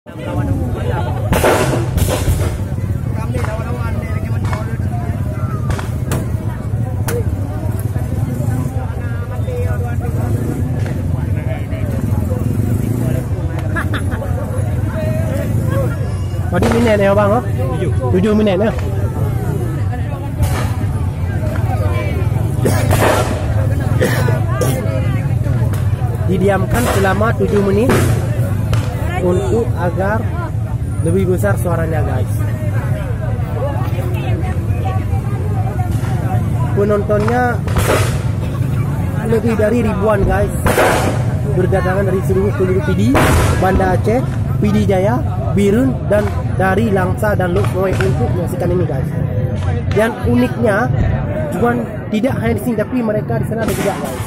Tadi minit ya bang, 7 minit ya. Didiamkan selama 7 menit untuk agar lebih besar suaranya guys. Penontonnya lebih dari ribuan guys, berdatangan dari seluruh penduduk PD, Banda Aceh, PD Jaya, Birun, dan dari Langsa dan Luk Moe untuk menyaksikan ini guys. Dan uniknya, cuman tidak hanya di sini tapi mereka di sana ada juga guys.